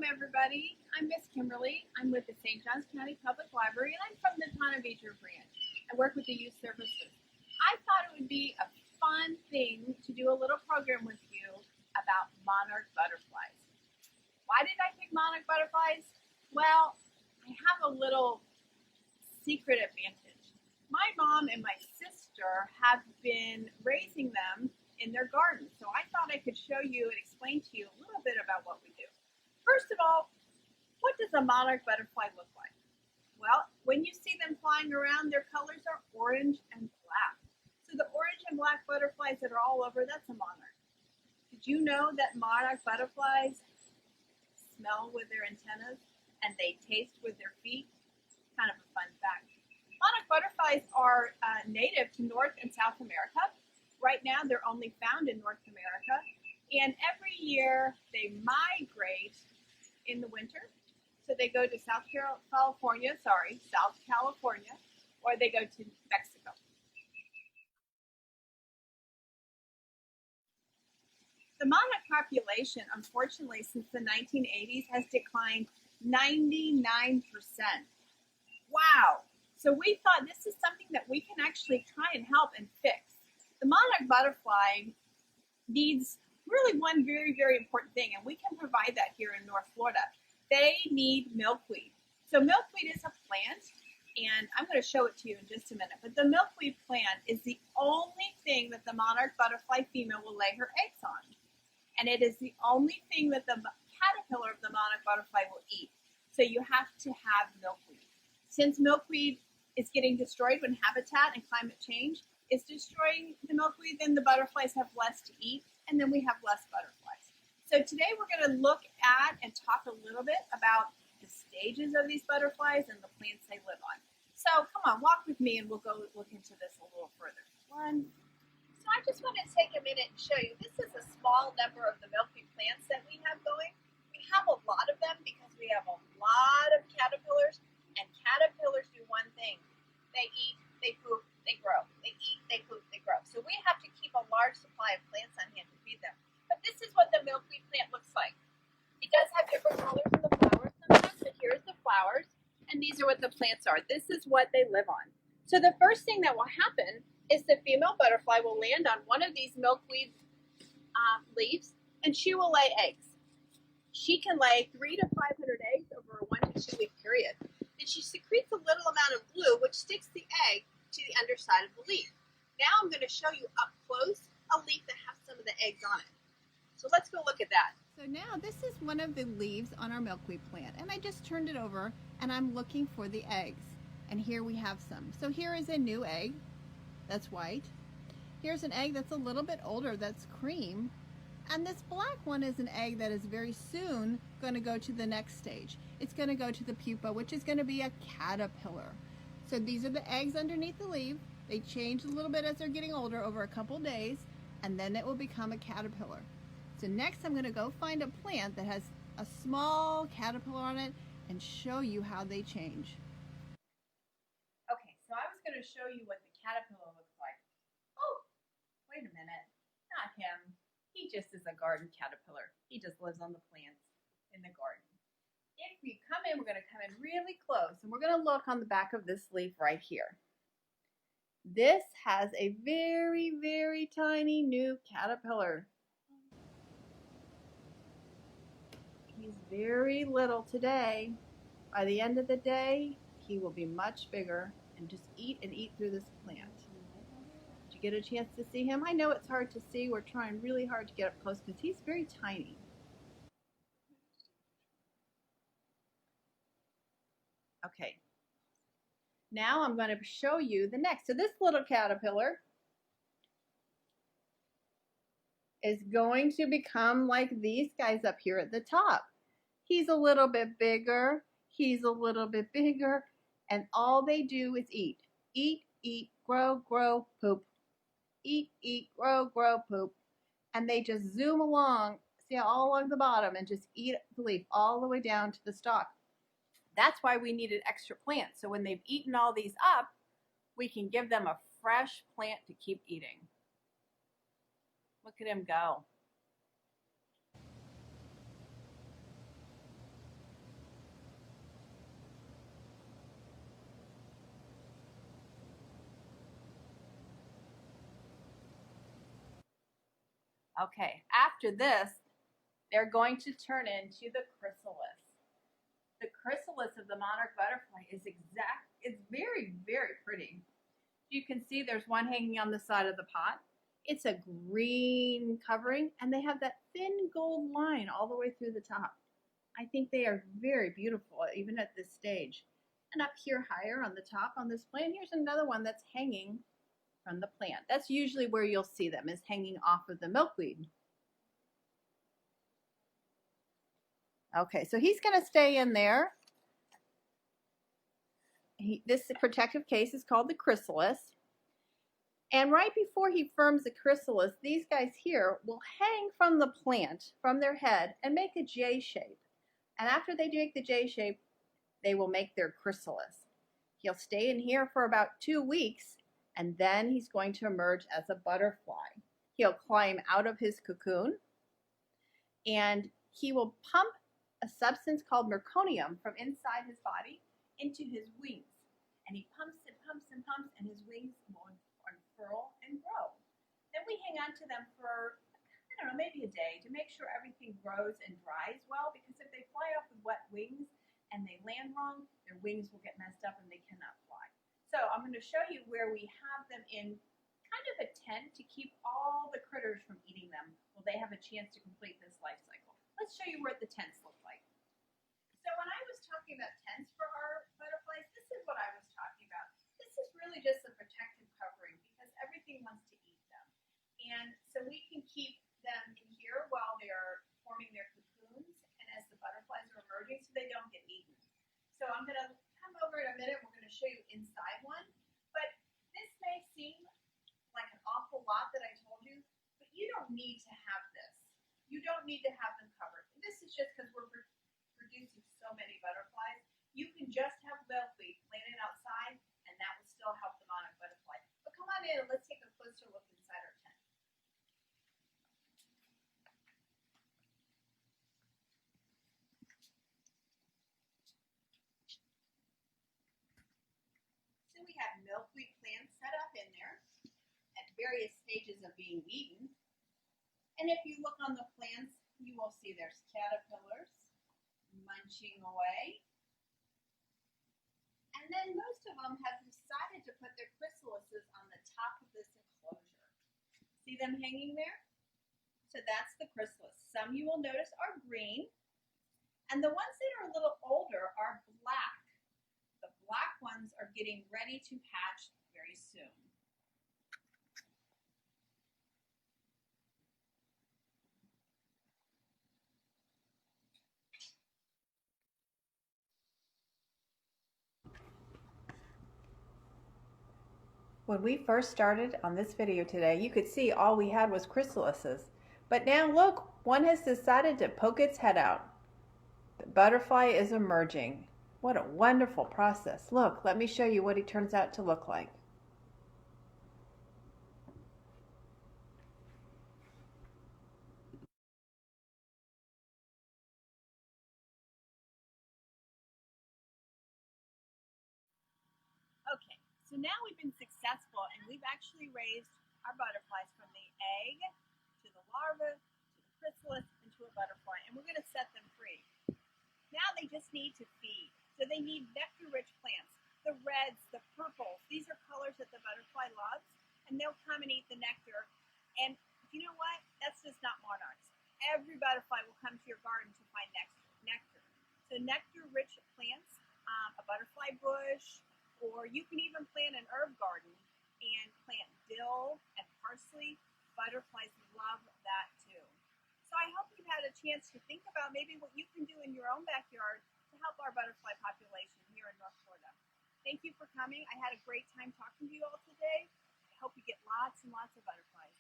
Welcome everybody. I'm Miss Kimberly. I'm with the St. Johns County Public Library and I'm from the Vedra branch. I work with the youth services. I thought it would be a fun thing to do a little program with you about monarch butterflies. Why did I pick monarch butterflies? Well, I have a little secret advantage. My mom and my sister have been raising them in their garden, so I thought I could show you and explain to you a little bit about what we do. First of all, what does a monarch butterfly look like? Well, when you see them flying around, their colors are orange and black. So the orange and black butterflies that are all over, that's a monarch. Did you know that monarch butterflies smell with their antennas and they taste with their feet? Kind of a fun fact. Monarch butterflies are native to North and South America. Right now, they're only found in North America, and every year they migrate in the winter. So they go to South California, or they go to Mexico. The monarch population, unfortunately, since the 1980s has declined 99%. Wow! So we thought this is something that we can actually try and help and fix. The monarch butterfly needs really one very, very important thing, and we can provide that here in North Florida. They need milkweed. So milkweed is a plant, and I'm going to show it to you in just a minute. But the milkweed plant is the only thing that the monarch butterfly female will lay her eggs on. And it is the only thing that the caterpillar of the monarch butterfly will eat. So you have to have milkweed. Since milkweed is getting destroyed when habitat and climate change is destroying the milkweed, then the butterflies have less to eat, and then we have less butterflies. So today we're going to look at and talk a little bit about the stages of these butterflies and the plants they live on. So come on, walk with me and we'll go look into this a little further. So I just want to take a minute and show you, this is a small number of the milkweed plants that we have going. We have a lot of them because we have a lot of caterpillars, and caterpillars do one thing. They eat, they poop, they grow. They eat, they poop, they grow. So we have to keep a large supply of plants on hand to feed them. But this is what the milkweed plant looks like. It does have different colors in the flowers sometimes, but here's the flowers, and these are what the plants are. This is what they live on. So the first thing that will happen is the female butterfly will land on one of these milkweed leaves, and she will lay eggs. She can lay 300 to 500 eggs over a 1 to 2 week period. And she secretes a little amount of glue which sticks the egg to the underside of the leaf. Now I'm going to show you up close a leaf that has some of the eggs on it. So let's go look at that. So now this is one of the leaves on our milkweed plant, and I just turned it over and I'm looking for the eggs. And here we have some. So here is a new egg that's white. Here's an egg that's a little bit older that's cream. And this black one is an egg that is very soon going to go to the next stage. It's going to go to the pupa, which is going to be a caterpillar. So these are the eggs underneath the leaf. They change a little bit as they're getting older over a couple days, and then it will become a caterpillar. So next I'm going to go find a plant that has a small caterpillar on it and show you how they change. Okay, so I was going to show you what the caterpillar looks like. Oh, wait a minute. Not him. He just is a garden caterpillar. He just lives on the plants in the garden. If we come in, we're going to come in really close, and we're going to look on the back of this leaf right here. This has a very, very tiny new caterpillar. He's very little today. By the end of the day, he will be much bigger and just eat and eat through this plant. Did you get a chance to see him? I know it's hard to see. We're trying really hard to get up close because he's very tiny. Okay, now I'm going to show you the next. So this little caterpillar is going to become like these guys up here at the top. He's a little bit bigger, he's a little bit bigger, and all they do is eat. Eat, eat, grow, grow, poop. Eat, eat, grow, grow, poop. And they just zoom along, see all along the bottom, and just eat the leaf all the way down to the stalk. That's why we needed extra plants. So when they've eaten all these up, we can give them a fresh plant to keep eating. Look at him go. Okay, after this, they're going to turn into the chrysalis. The chrysalis of the monarch butterfly is very, very pretty. You can see there's one hanging on the side of the pot. It's a green covering, and they have that thin gold line all the way through the top. I think they are very beautiful, even at this stage. And up here higher on the top on this plant, here's another one that's hanging from the plant. That's usually where you'll see them, is hanging off of the milkweed. Okay, so he's going to stay in there. This protective case is called the chrysalis. And right before he forms the chrysalis, these guys here will hang from the plant, from their head, and make a J shape. And after they make the J shape, they will make their chrysalis. He'll stay in here for about 2 weeks, and then he's going to emerge as a butterfly. He'll climb out of his cocoon, and he will pump a substance called meconium from inside his body into his wings. And he pumps and pumps and pumps, and his wings will unfurl and grow. Then we hang on to them for, I don't know, maybe a day to make sure everything grows and dries well, because if they fly off with wet wings and they land wrong, their wings will get messed up and they cannot fly. So I'm going to show you where we have them in kind of a tent to keep all the critters from eating them while they have a chance to complete this life cycle. Let's show you what the tents look like. So when I was talking about tents for our butterflies, this is what I was talking about. This is really just a protective covering because everything wants to eat them. And so we can keep them in here while they're forming their cocoons and as the butterflies are emerging so they don't get eaten. So I'm going to come over in a minute. We're going to show you inside one. But this may seem like an awful lot that I told you, but you don't need to have this. You don't need to have them covered. This is just because we're producing so many butterflies. You can just have milkweed planted outside, and that will still help the monarch butterfly. But come on in and let's take a closer look inside our tent. So we have milkweed plants set up in there at various stages of being eaten. And if you look on the plants, you will see there's caterpillars munching away. And then most of them have decided to put their chrysalises on the top of this enclosure. See them hanging there? So that's the chrysalis. Some you will notice are green, and the ones that are a little older are black. The black ones are getting ready to hatch very soon. When we first started on this video today, you could see all we had was chrysalises. But now look, one has decided to poke its head out. The butterfly is emerging. What a wonderful process. Look, let me show you what he turns out to look like. Okay, so now we've been successful and we've actually raised our butterflies from the egg to the larva to the chrysalis and to a butterfly, and we're going to set them free. Now they just need to feed. So they need nectar-rich plants. The reds, the purples, these are colors that the butterfly loves, and they'll come and eat the nectar. And you know what? That's just not monarchs. Every butterfly will come to your garden to find nectar. So nectar-rich plants, a butterfly bush, or you can even plant an herb garden and plant dill and parsley. Butterflies love that too. So I hope you've had a chance to think about maybe what you can do in your own backyard to help our butterfly population here in North Florida. Thank you for coming. I had a great time talking to you all today. I hope you get lots and lots of butterflies.